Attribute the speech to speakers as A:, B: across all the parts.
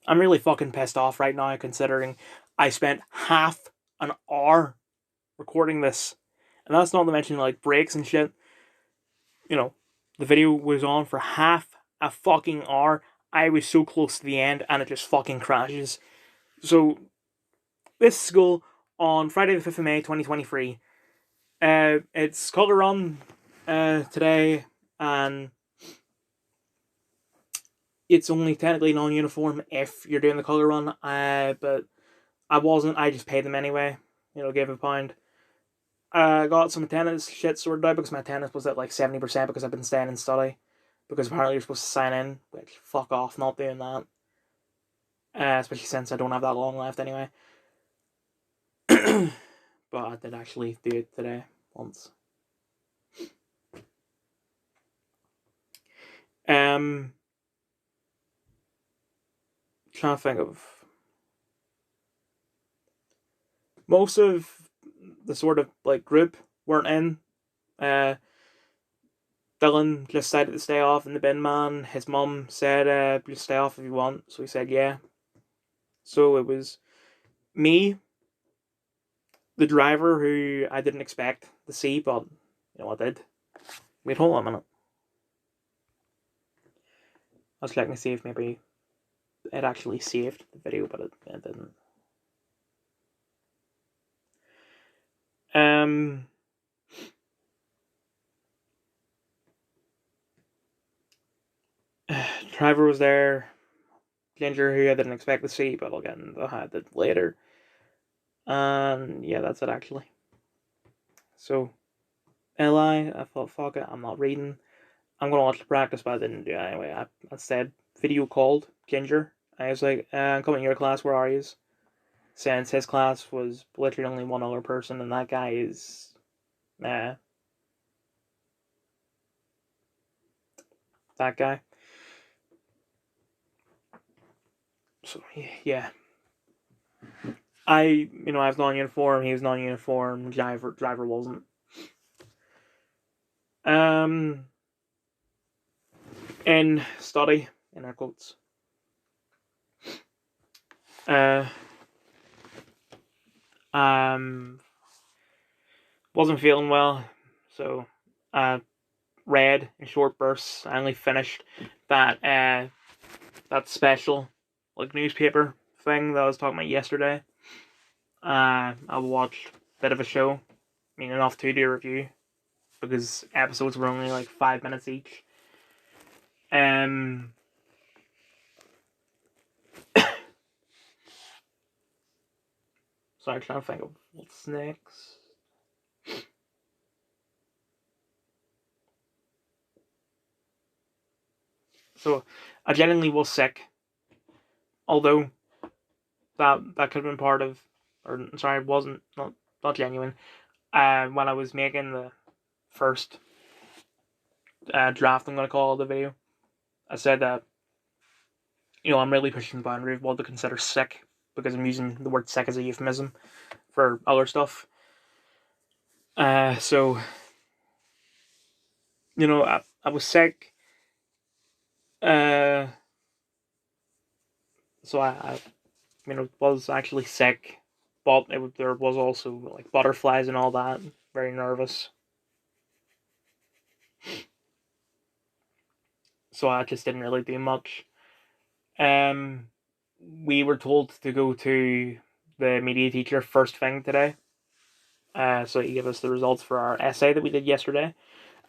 A: I'm really fucking pissed off right now considering I spent half an hour recording this. And that's not to mention like breaks and shit. You know, the video was on for half a fucking hour. I was so close to the end and it just fucking crashes. So this school on Friday the 5th of May 2023. It's Colour Run today, and it's only technically non-uniform if you're doing the Colour Run. But I wasn't. I just paid them anyway. Gave a pound. I got some attendance shit sorted out because my attendance was at like 70% because I've been staying in study. Because apparently you're supposed to sign in, which fuck off, not doing that. Especially since I don't have that long left anyway. But I did actually do it today once. Um, Trying to think of most of the sort of like group weren't in. Uh, Dylan just decided to stay off, and the bin man, his mum said, "Just stay off if you want." So he said, "Yeah." So it was me, the driver, who I didn't expect to see, but I did. Wait, hold on a minute. I was checking to see if maybe it actually saved the video, but it didn't. Um, Driver was there. Ginger, who I didn't expect to see, but I'll get into that later. And yeah, that's it actually. So, LI, I thought, fuck it, I'm not reading. I'm gonna watch the practice, but I didn't do it anyway. I instead video called Ginger. I was like, I'm coming to your class, where are you? Since his class was literally only one other person, and that guy is, that guy. So, yeah. I was non-uniform, he was non-uniform, driver wasn't. Um, in study, in our quotes. Uh, um, wasn't feeling well, so read in short bursts. I only finished that special like newspaper thing that I was talking about yesterday. I watched a bit of a show, enough to do a review because episodes were only like 5 minutes each. Um, so I'm trying to think of what's next. So I genuinely was sick, although that could have been part of, or sorry, it wasn't not genuine. When I was making the first draft, I'm gonna call the video, I said that I'm really pushing the boundary of what to consider sick because I'm using the word sick as a euphemism for other stuff. So I was sick. Uh, so I was actually sick, but there was also like butterflies and all that. Very nervous. So I just didn't really do much. Um, we were told to go to the media teacher first thing today. So he gave us the results for our essay that we did yesterday.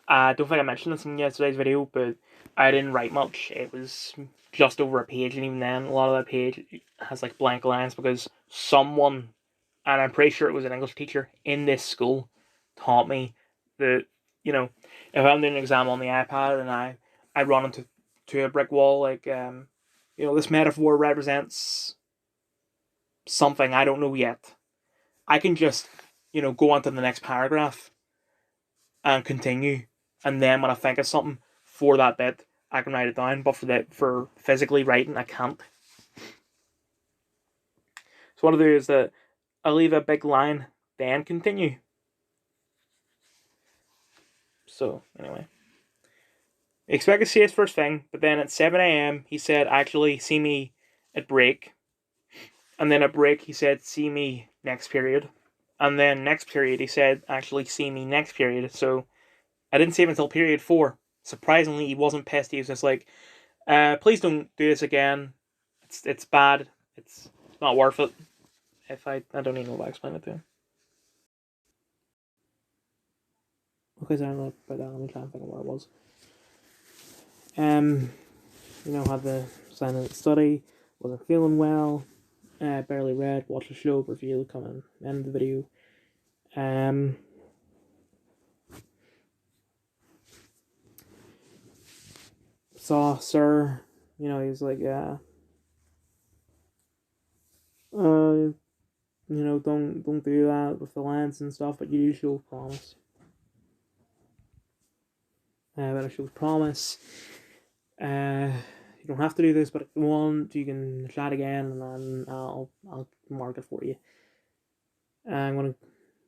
A: I don't think I mentioned this in yesterday's video, but I didn't write much. It was just over a page, and even then, a lot of that page has like blank lines because someone, and I'm pretty sure it was an English teacher in this school, taught me that if I'm doing an exam on the iPad and I run into a brick wall, like this metaphor represents something I don't know yet. I can just go on to the next paragraph and continue, and then when I think of something for that bit, I can write it down. But for physically writing, I can't. So what I do is that I leave a big line, then continue. So anyway, expect to see his first thing, but then at 7 a.m. he said, "Actually, see me at break. And then at break, he said, see me next period. And then next period, he said, actually, see me next period. So I didn't see him until period 4. Surprisingly, he wasn't pissed. He was just like, please don't do this again. It's bad. It's not worth it. If I don't even know if I explain it to him. Okay, so I don't know about that. Let me try and think of where it was. Had the silent study, wasn't feeling well, barely read, watched the show, review, coming end of the video. Saw Sir, he was like, don't do that with the lens and stuff, but you do show promise. But I show promise. You don't have to do this, but if you want, you can chat again, and then I'll mark it for you. I'm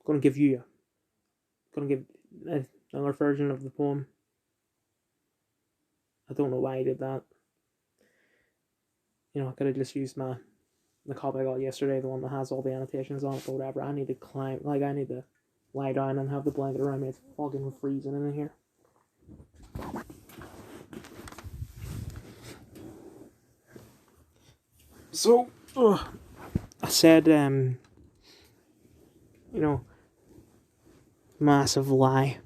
A: gonna give another version of the poem. I don't know why I did that. I could have just used the copy I got yesterday, the one that has all the annotations on it, but whatever. I need to lie down and have the blanket around me. It's fucking freezing in here. So, I said, massive lie.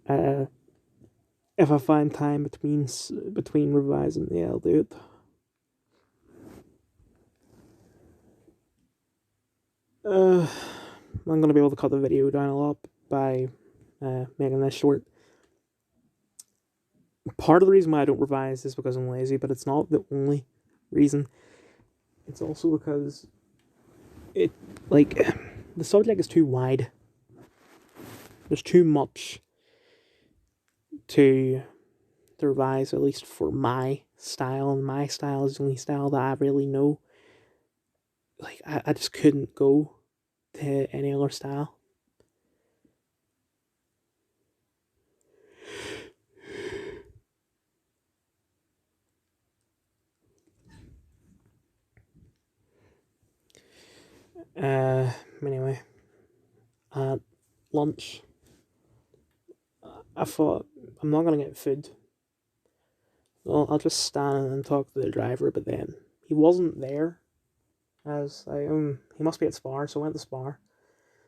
A: If I find time between revising, yeah, I'll do it. I'm gonna be able to cut the video down a lot by making this short. Part of the reason why I don't revise is because I'm lazy, but it's not the only reason. It's also because the subject is too wide. There's too much to revise, at least for my style, and my style is the only style that I really know. I just couldn't go to any other style. Anyway, at lunch, I thought, I'm not gonna get food. Well, I'll just stand and talk to the driver, but then he wasn't there. He must be at Spar, so I went to Spar.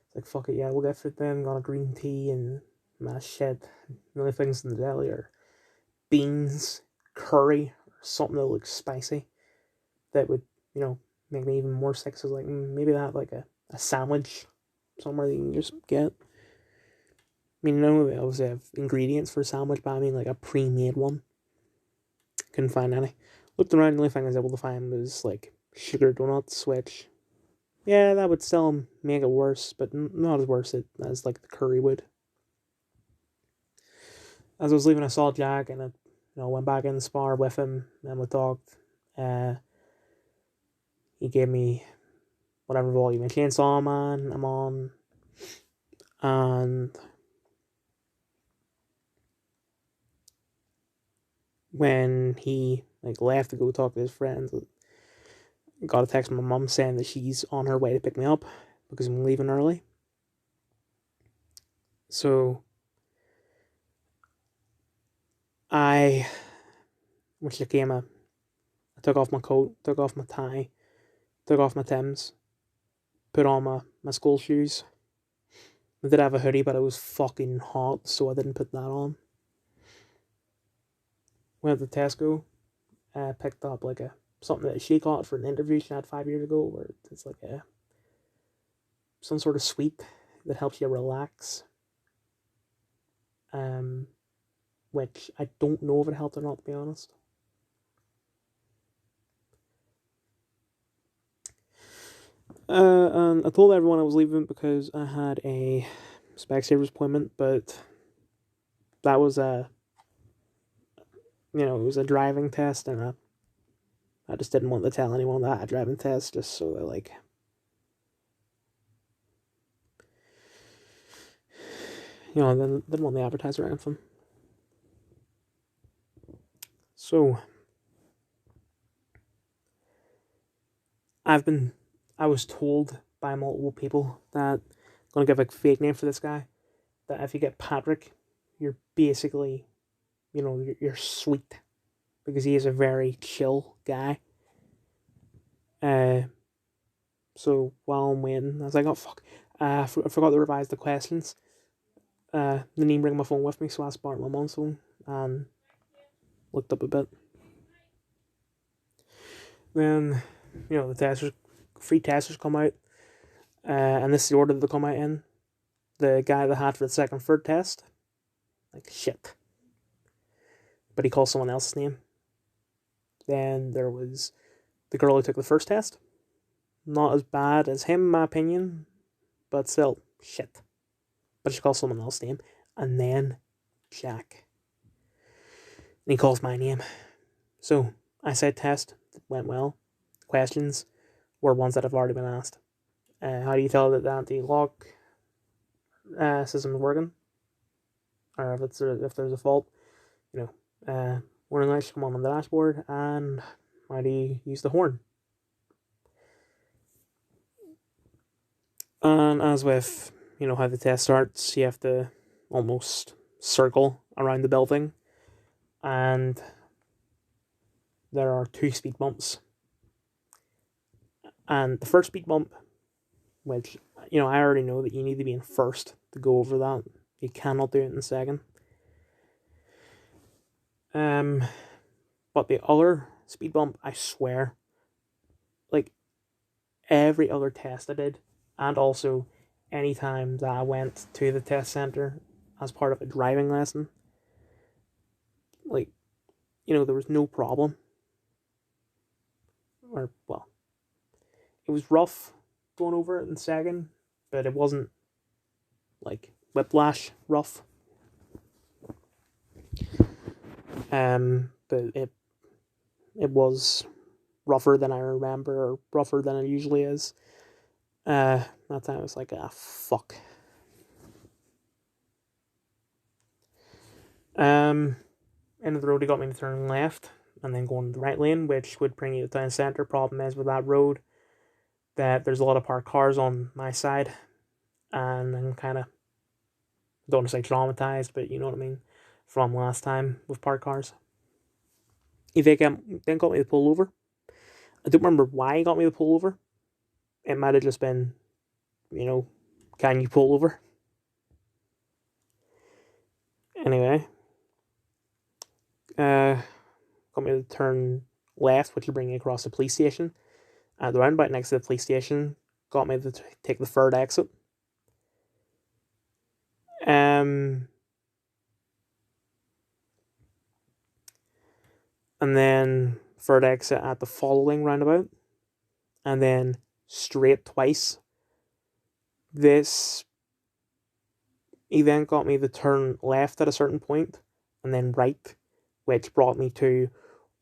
A: It's like, fuck it, yeah, we'll get food then. Got a green tea and mash shit. The only things in the deli are beans, curry, or something that looks spicy. That would, make me even more sick. So I was like, maybe that, like a sandwich somewhere that you can just get. I mean, they obviously have ingredients for a sandwich, but I mean, like a pre-made one. Couldn't find any. Looked around, the only thing I was able to find was, like, sugar donuts, which, yeah, that would still make it worse, but not as worse as, like, the curry would. As I was leaving, I saw Jack, and I went back in the Spar with him, and we talked. He gave me whatever volume of Chainsaw Man I'm on, and when he left to go talk to his friends, I got a text from my mum saying that she's on her way to pick me up because I'm leaving early. So I went to the I took off my coat, took off my tie, took off my Timbs, put on my school shoes. I did have a hoodie, but it was fucking hot, so I didn't put that on. Went to Tesco, picked up something that she got for an interview she had 5 years ago, where it's like some sort of sweet that helps you relax. Which I don't know if it helped or not, to be honest. And I told everyone I was leaving because I had a Specsavers appointment, but that was it was a driving test, and I just didn't want to tell anyone that I had a driving test, just so that, then didn't want the advertiser around them. So, I was told by multiple people that I'm gonna give a fake name for this guy. That if you get Patrick, you're basically, you're sweet, because he is a very chill guy. Uh, so while I'm waiting, I was like, oh fuck, I forgot to revise the questions. Didn't even bring my phone with me, so I sparked my mom's phone and looked up a bit. Then, the testers, free testers come out, and this is the order that they come out in. The guy that had for the second, third test, like shit, but he called someone else's name. Then there was the girl who took the first test, not as bad as him, in my opinion, but still shit. But she calls someone else's name, and then Jack, and he calls my name. So I said test went well. Questions were ones that have already been asked. How do you tell that the anti-lock system is working, or if there's a fault? Warning lights should come on the dashboard, and how do you use the horn? And as with how the test starts, you have to almost circle around the building, and there are 2 speed bumps. And the first speed bump, which I already know that you need to be in first to go over that. You cannot do it in second. But the other speed bump, I swear, like every other test I did, and also any time that I went to the test center as part of a driving lesson, there was no problem. Or, well, it was rough going over it in second, but it wasn't like whiplash rough. But it was rougher than I remember, or rougher than it usually is. That time I was like, fuck. End of the road, he got me to turn left and then going the right lane, which would bring you to town centre. Problem is with that road that there's a lot of parked cars on my side, and I'm kind of, don't want to say traumatized, but you know what I mean, from last time with parked cars. He then got me to pull over. I don't remember why he got me to pull over. It might have just been, can you pull over? Anyway, got me to turn left, which will bring me across the police station. At the roundabout next to the police station, got me to take the third exit. And then third exit at the following roundabout, and then straight twice. He then got me to turn left at a certain point, and then right, which brought me to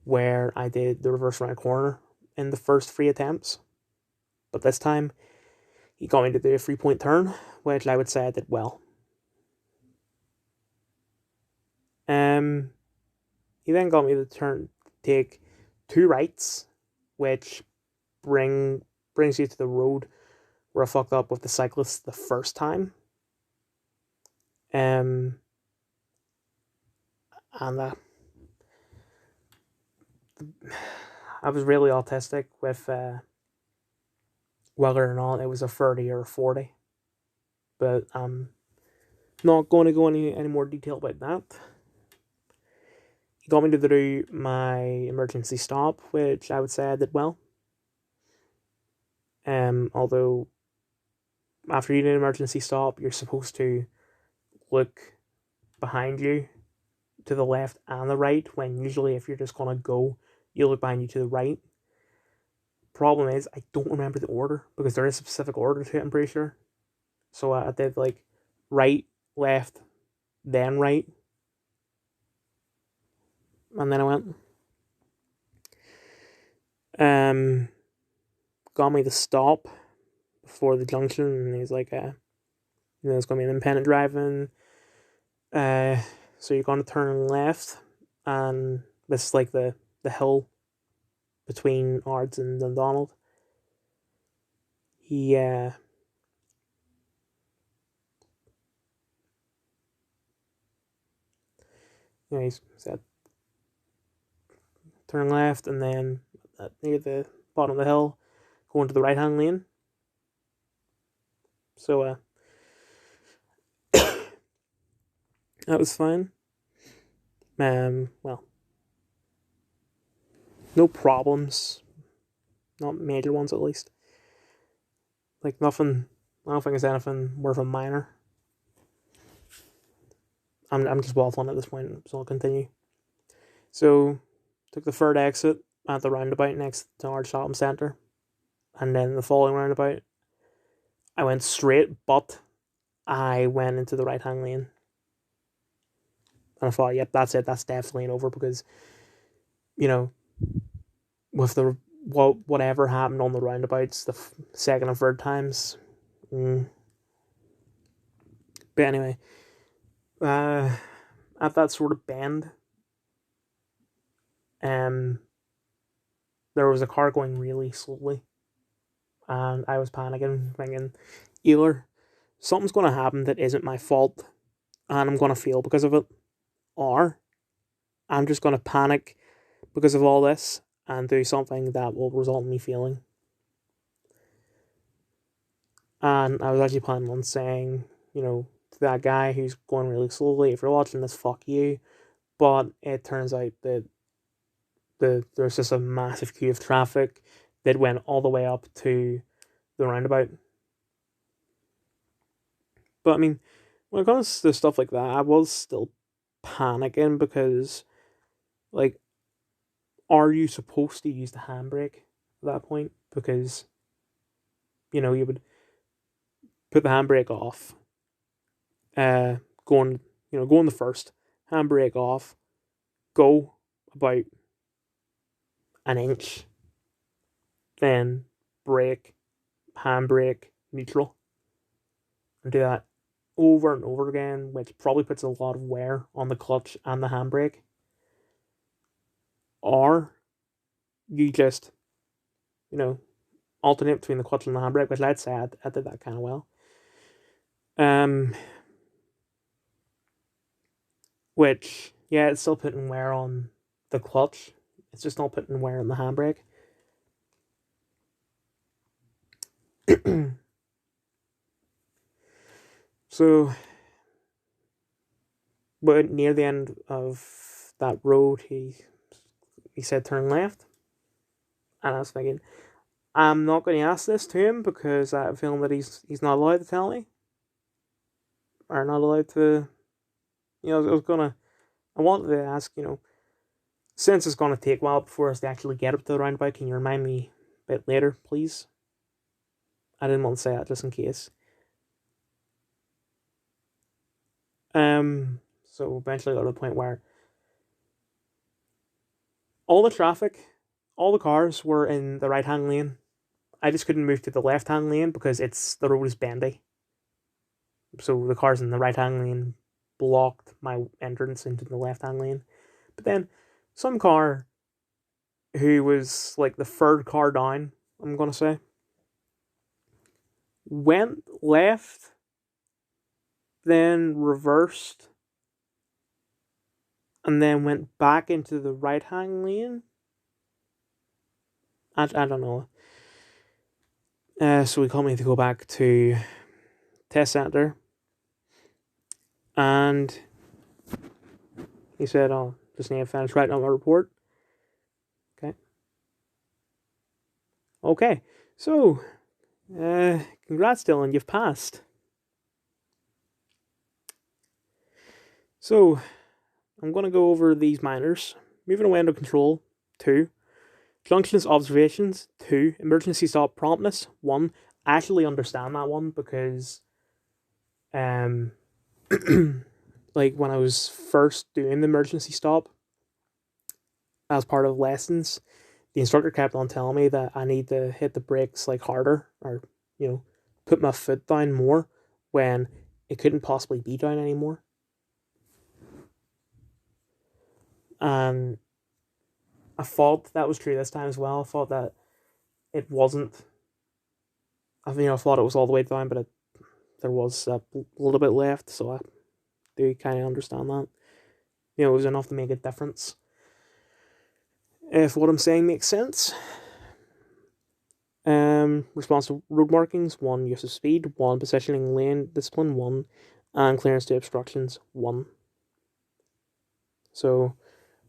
A: where I did the reverse round corner in the first 3 attempts. But this time, he got me to do a 3-point turn, which I would say I did well. He then got me to take 2 rights, which brings you to the road where I fucked up with the cyclist the first time. And I was really autistic with whether or not it was a 30 or a 40. But I'm not going to go any more detail about that. He got me to do my emergency stop, which I would say I did well. Although after you do an emergency stop, you're supposed to look behind you to the left and the right, when usually if you're just going to go, you look behind you to the right. Problem is, I don't remember the order, because there is a specific order to it, I'm pretty sure. So I did like right, left, then right. And then I went. Got me to stop before the junction, and he's like, it's going to be an independent driving. So you're going to turn left, and this is like the hill between Ards and Dundonald. he he said turn left, and then near the bottom of the hill, go into the right hand lane. So that was fine. Well, no problems, not major ones at least. Like nothing. I don't think it's anything worth a minor. I'm just waffling at this point, so I'll continue. So, took the third exit at the roundabout next to our shopping centre, and then the following roundabout, I went straight, but I went into the right hand lane, and I thought, yep, that's it. That's definitely an over because, you know, with the whatever happened on the roundabouts, the second and third times. But anyway, at that sort of bend, there was a car going really slowly, and I was panicking, thinking, either something's going to happen that isn't my fault, and I'm going to fail because of it, or I'm just going to panic because of all this and do something that will result in me failing. And I was actually planning on saying, to that guy who's going really slowly, if you're watching this, fuck you. But it turns out that there's just a massive queue of traffic that went all the way up to the roundabout. But I mean, when it comes to stuff like that, I was still panicking because, like, are you supposed to use the handbrake at that point? Because, you would put the handbrake off, going, going the first, handbrake off, go about an inch, then brake, handbrake, neutral, and do that over and over again, which probably puts a lot of wear on the clutch and the handbrake. Or you just, alternate between the clutch and the handbrake, which I'd say I did that kind of well. Which, yeah, it's still putting wear on the clutch. It's just not putting wear on the handbrake. So, but near the end of that road, he said turn left, and I was thinking, I'm not going to ask this to him because I have a feeling that he's not allowed to tell me, or not allowed to. I wanted to ask, since it's going to take a while before us to actually get up to the roundabout, can you remind me a bit later, please? I didn't want to say that just in case. So eventually got to the point where all the traffic, all the cars were in the right hand lane. I just couldn't move to the left hand lane because the road is bendy. So the cars in the right hand lane blocked my entrance into the left hand lane. But then some car who was like the third car down, I'm gonna say, went left, then reversed, and then went back into the right hand lane. I don't know. So we called me to go back to test center, and he said, "Oh, just need to finish writing out my report." Okay. So, congrats, Dylan. You've passed. So, I'm going to go over these minors. Moving away under control, 2. Junctions observations, 2. Emergency stop promptness, 1. I actually understand that one because, like when I was first doing the emergency stop as part of lessons, the instructor kept on telling me that I need to hit the brakes like harder, or put my foot down more when it couldn't possibly be down anymore. And I thought that was true this time as well. I thought that it wasn't
B: I thought it was all the way down, but there was a little bit left, so I do kind of understand that. It was enough to make a difference. If what I'm saying makes sense. Response to road markings: 1. Use of speed. 1. Positioning lane discipline. 1. And clearance to obstructions. 1. So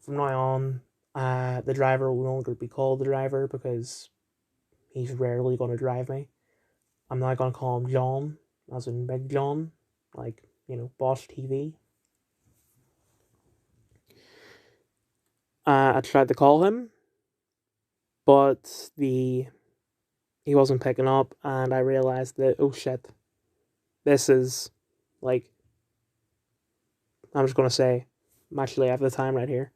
B: from now on, the driver will no longer be called the driver because he's rarely going to drive me. I'm not going to call him John, as in Big John, like, Bosch TV. I tried to call him, but he wasn't picking up, and I realized that, oh shit, this is, like, I'm just going to say, I have the time right here.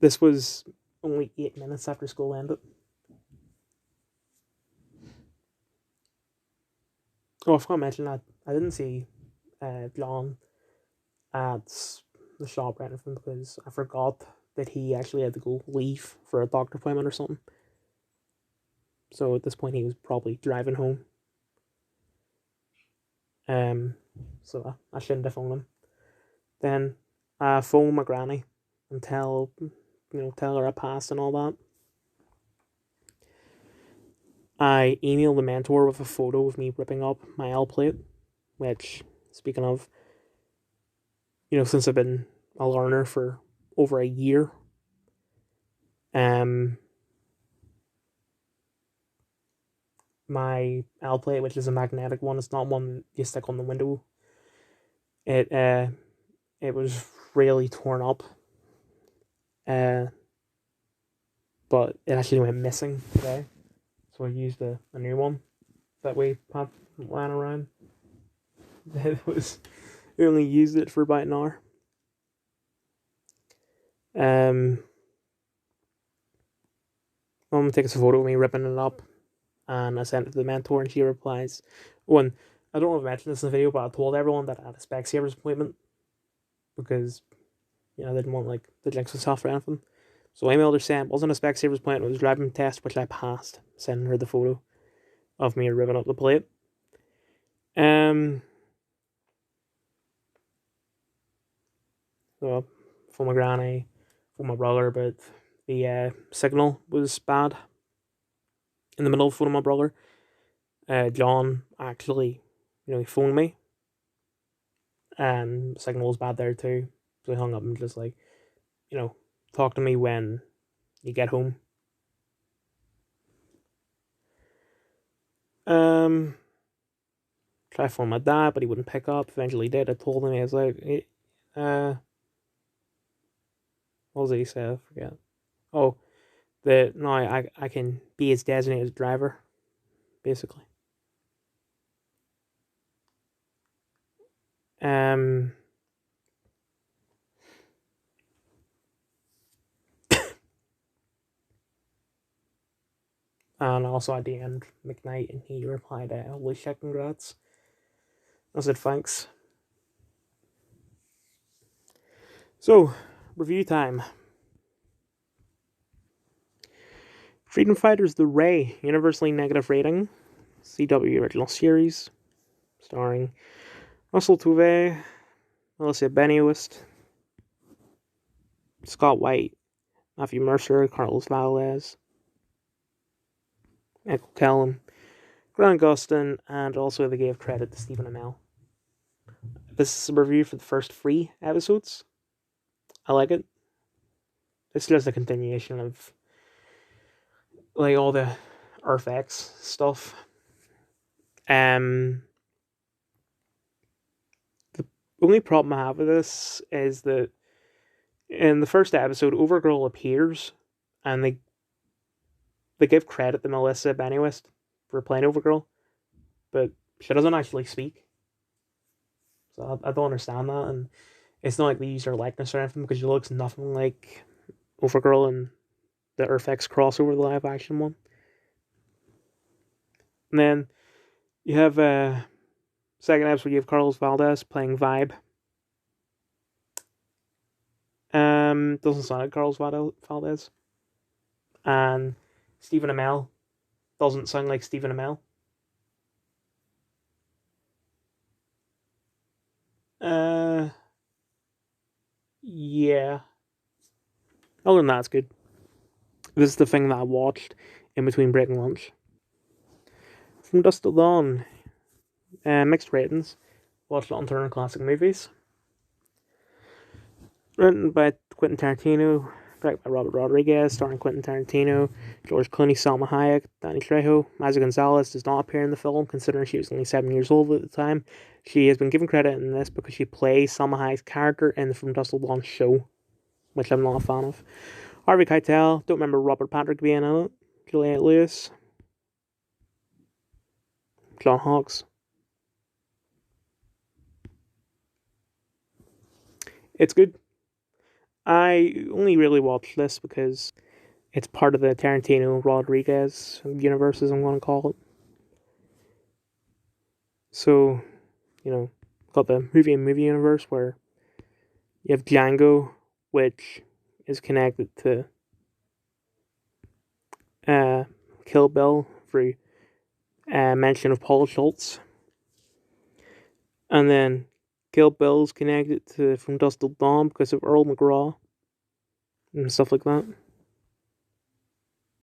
B: This was only 8 minutes after school ended. Oh, I forgot to mention that I didn't see John at the shop or anything because I forgot that he actually had to go leave for a doctor appointment or something. So at this point, he was probably driving home. So I shouldn't have phoned him. Then I phoned my granny and tell her I passed and all that. I emailed the mentor with a photo of me ripping up my L plate, which, speaking of, since I've been a learner for over a year, my L plate, which is a magnetic one, it's not one you stick on the window. It was really torn up, but it actually went missing today, so I used a new one that we had lying around. We only used it for about an hour. Mom takes a photo of me ripping it up, and I sent it to the mentor, and she replies, "One, I don't know if I mentioned this in the video, but I told everyone that I had a Specsavers appointment because I didn't want the jinx myself or anything. So I emailed her saying it wasn't a Specsavers appointment, it was a driving test, which I passed, sending her the photo of me ripping up the plate. So for my granny, for my brother, but the signal was bad in the middle of phoning my brother. John actually, he phoned me, and signal was bad there too. So he hung up and just talk to me when you get home. Tried phone my dad, but he wouldn't pick up. Eventually he did. I told him, I was like, hey, what was it he said? I forget. Oh, that no, I can be his designated driver, basically. And also I DM'd McKnight, and he replied, "Holy shit, congrats." I said thanks. So, review time. Freedom Fighters: The Ray, universally negative rating, CW original series, starring Russell Tovey, Melissa Benoist, Scott White, Matthew Mercer, Carlos Valdez, Michael Callum, Grant Gustin, and also they gave credit to Stephen Amell. This is a review for the first 3 episodes. I like it. It's just a continuation of all the Earth X stuff. The only problem I have with this is that in the first episode, Overgirl appears, and they give credit to Melissa Benoist for playing Overgirl, but she doesn't actually speak. So I don't understand that, and it's not like they use her likeness or anything because she looks nothing like Overgirl in the Earth X crossover, the live action one. And then you have second episode, you have Carlos Valdez playing Vibe. Doesn't sound like Carlos Valdez. And Stephen Amell doesn't sound like Stephen Amell. Uh, yeah. Other than that, it's good. This is the thing that I watched in between break and lunch. From Dusk Till Dawn, mixed ratings. Watched it on Turner Classic Movies. Written by Quentin Tarantino, directed by Robert Rodriguez, starring Quentin Tarantino, George Clooney, Salma Hayek, Danny Trejo. Mazza Gonzalez does not appear in the film, considering she was only 7 years old at the time. She has been given credit in this because she plays Salma Hayek's character in the From Dusk Till Dawn show, which I'm not a fan of. Harvey Keitel, don't remember Robert Patrick being in it. Juliette Lewis, John Hawkes. It's good. I only really watched this because it's part of the Tarantino Rodriguez universe, as I'm going to call it. So, got the movie and movie universe where you have Django, which is connected to uh, Kill Bill through mention of Paul Schultz. And then Kill Bill's connected to From Dusk Till Dawn because of Earl McGraw and stuff like that.